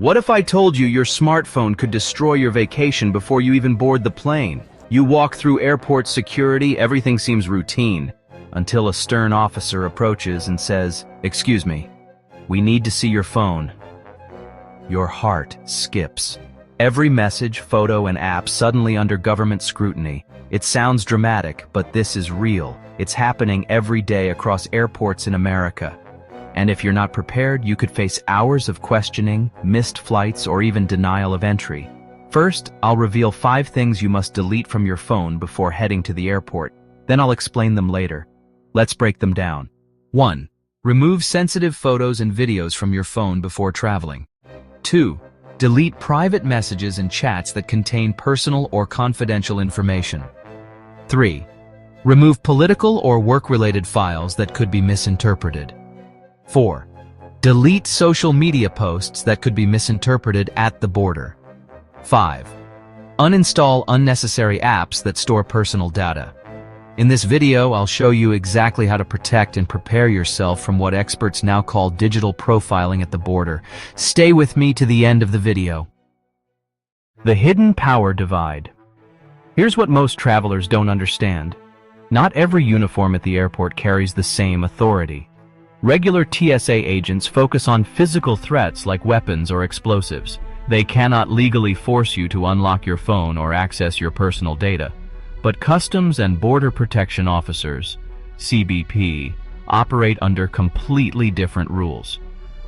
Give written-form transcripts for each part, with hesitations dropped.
What if I told you your smartphone could destroy your vacation before you even board the plane? You walk through airport security, everything seems routine, until a stern officer approaches and says, "Excuse me, we need to see your phone." Your heart skips. Every message, photo, and app suddenly under government scrutiny. It sounds dramatic, but this is real. It's happening every day across airports in America. And if you're not prepared, you could face hours of questioning, missed flights, or even denial of entry. First, I'll reveal 5 things you must delete from your phone before heading to the airport. Then I'll explain them later. Let's break them down. 1. Remove sensitive photos and videos from your phone before traveling. 2. Delete private messages and chats that contain personal or confidential information. 3. Remove political or work-related files that could be misinterpreted. 4. Delete social media posts that could be misinterpreted at the border. 5. Uninstall unnecessary apps that store personal data. In this video, I'll show you exactly how to protect and prepare yourself from what experts now call digital profiling at the border. Stay with me to the end of the video. The hidden power divide. Here's what most travelers don't understand. Not every uniform at the airport carries the same authority. Regular TSA agents focus on physical threats like weapons or explosives. They cannot legally force you to unlock your phone or access your personal data. But Customs and Border Protection Officers, CBP, operate under completely different rules.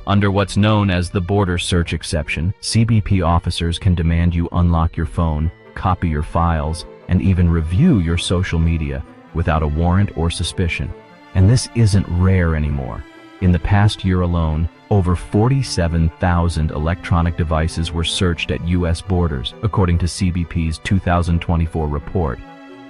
Under what's known as the border search exception, CBP officers can demand you unlock your phone, copy your files, and even review your social media without a warrant or suspicion. And this isn't rare anymore. In the past year alone, over 47,000 electronic devices were searched at U.S. borders, according to CBP's 2024 report.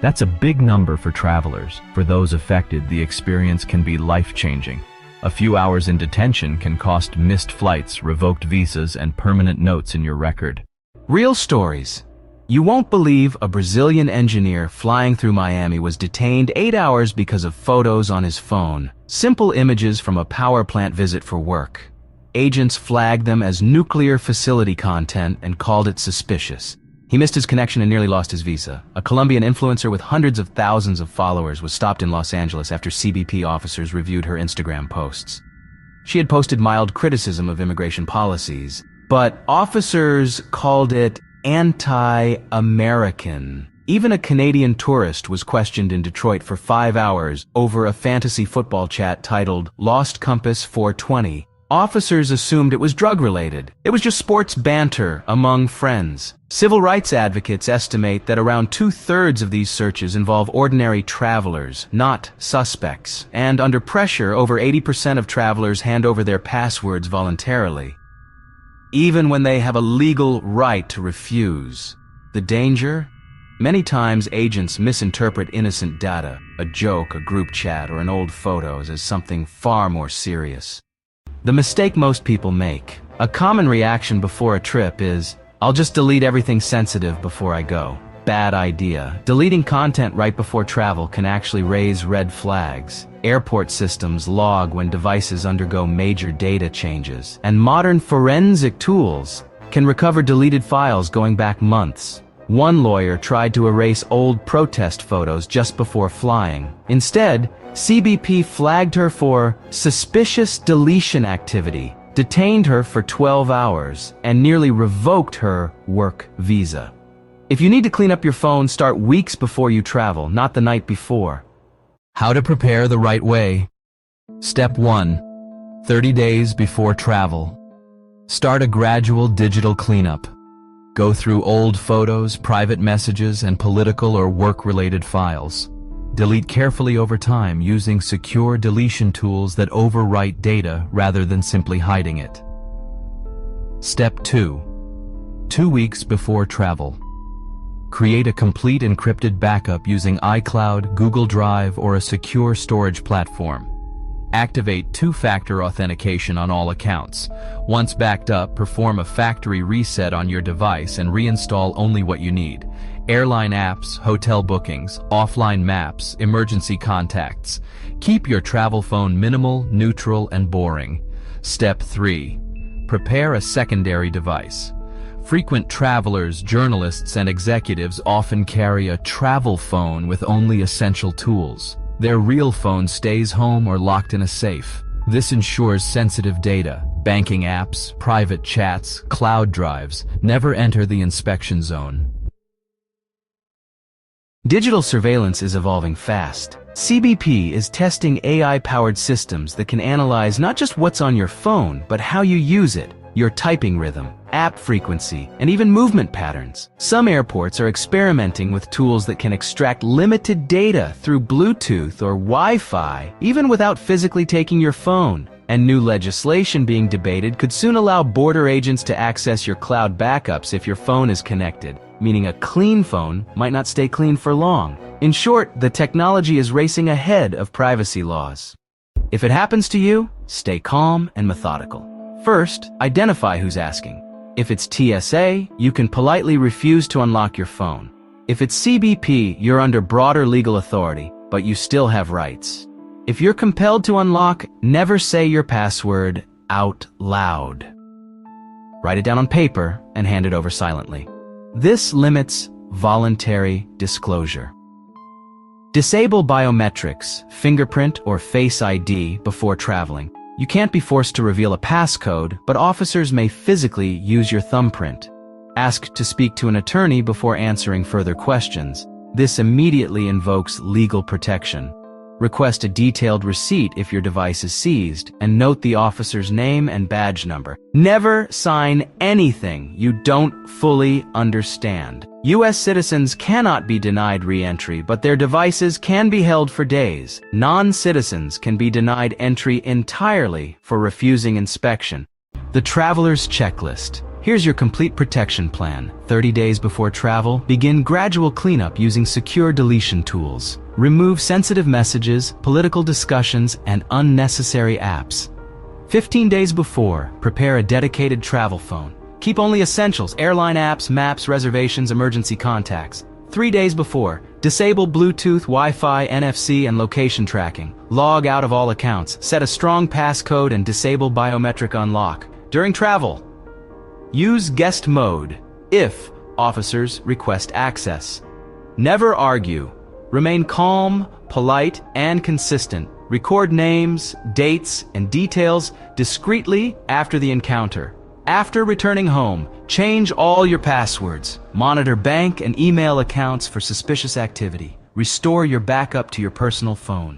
That's a big number for travelers. For those affected, the experience can be life-changing. A few hours in detention can cost missed flights, revoked visas, and permanent notes in your record. Real stories. You won't believe a Brazilian engineer flying through Miami was detained 8 hours because of photos on his phone. Simple images from a power plant visit for work. Agents flagged them as nuclear facility content and called it suspicious. He missed his connection and nearly lost his visa. A Colombian influencer with hundreds of thousands of followers was stopped in Los Angeles after CBP officers reviewed her Instagram posts. She had posted mild criticism of immigration policies, but officers called it anti-American. Even a Canadian tourist was questioned in Detroit for 5 hours over a fantasy football chat titled Lost Compass 420. Officers assumed it was drug-related. It was just sports banter among friends. Civil rights advocates estimate that around 2/3 of these searches involve ordinary travelers, not suspects. And under pressure, over 80% of travelers hand over their passwords voluntarily, even when they have a legal right to refuse. The danger? Many times agents misinterpret innocent data, a joke, a group chat, or an old photo as something far more serious. The mistake most people make. A common reaction before a trip is, "I'll just delete everything sensitive before I go." Bad idea. Deleting content right before travel can actually raise red flags. Airport systems log when devices undergo major data changes, and modern forensic tools can recover deleted files going back months. One lawyer tried to erase old protest photos just before flying. Instead, CBP flagged her for suspicious deletion activity, detained her for 12 hours, and nearly revoked her work visa. If you need to clean up your phone, start weeks before you travel, not the night before. How to prepare the right way. Step 1. 30 days before travel. Start a gradual digital cleanup. Go through old photos, private messages, and political or work-related files. Delete carefully over time using secure deletion tools that overwrite data rather than simply hiding it. Step 2. 2 weeks before travel. Create a complete encrypted backup using iCloud, Google Drive, or a secure storage platform. Activate two-factor authentication on all accounts. Once backed up, perform a factory reset on your device and reinstall only what you need. Airline apps, hotel bookings, offline maps, emergency contacts. Keep your travel phone minimal, neutral, and boring. Step 3. Prepare a secondary device. Frequent travelers, journalists, and executives often carry a travel phone with only essential tools. Their real phone stays home or locked in a safe. This ensures sensitive data, banking apps, private chats, cloud drives, never enter the inspection zone. Digital surveillance is evolving fast. CBP is testing AI-powered systems that can analyze not just what's on your phone, but how you use it, your typing rhythm, app frequency, and even movement patterns. Some airports are experimenting with tools that can extract limited data through Bluetooth or Wi-Fi, even without physically taking your phone. And new legislation being debated could soon allow border agents to access your cloud backups if your phone is connected, meaning a clean phone might not stay clean for long. In short, the technology is racing ahead of privacy laws. If it happens to you, stay calm and methodical. First, identify who's asking. If it's TSA, you can politely refuse to unlock your phone. If it's CBP, you're under broader legal authority, but you still have rights. If you're compelled to unlock, never say your password out loud. Write it down on paper and hand it over silently. This limits voluntary disclosure. Disable biometrics, fingerprint or face ID before traveling. You can't be forced to reveal a passcode, but officers may physically use your thumbprint. Ask to speak to an attorney before answering further questions. This immediately invokes legal protection. Request a detailed receipt if your device is seized, and note the officer's name and badge number. Never sign anything you don't fully understand. U.S. citizens cannot be denied re-entry, but their devices can be held for days. Non-citizens can be denied entry entirely for refusing inspection. The Traveler's Checklist. Here's your complete protection plan. 30 days before travel, begin gradual cleanup using secure deletion tools. Remove sensitive messages, political discussions, and unnecessary apps. 15 days before, prepare a dedicated travel phone. Keep only essentials, airline apps, maps, reservations, emergency contacts. 3 days before, disable Bluetooth, Wi-Fi, NFC, and location tracking. Log out of all accounts. Set a strong passcode and disable biometric unlock. During travel, use guest mode if officers request access. Never argue. Remain calm, polite, and consistent. Record names, dates, and details discreetly after the encounter. After returning home, change all your passwords. Monitor bank and email accounts for suspicious activity. Restore your backup to your personal phone.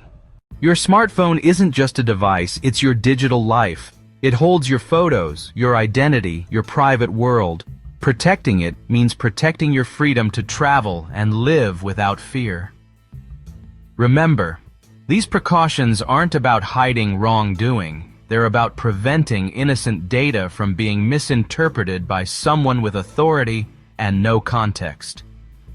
Your smartphone isn't just a device, it's your digital life. It holds your photos, your identity, your private world. Protecting it means protecting your freedom to travel and live without fear. Remember, these precautions aren't about hiding wrongdoing. They're about preventing innocent data from being misinterpreted by someone with authority and no context.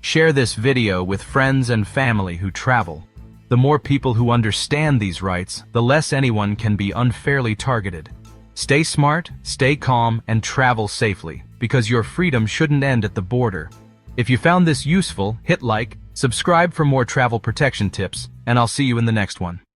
Share this video with friends and family who travel. The more people who understand these rights, the less anyone can be unfairly targeted. Stay smart, stay calm, and travel safely, because your freedom shouldn't end at the border. If you found this useful, hit like, subscribe for more travel protection tips, and I'll see you in the next one.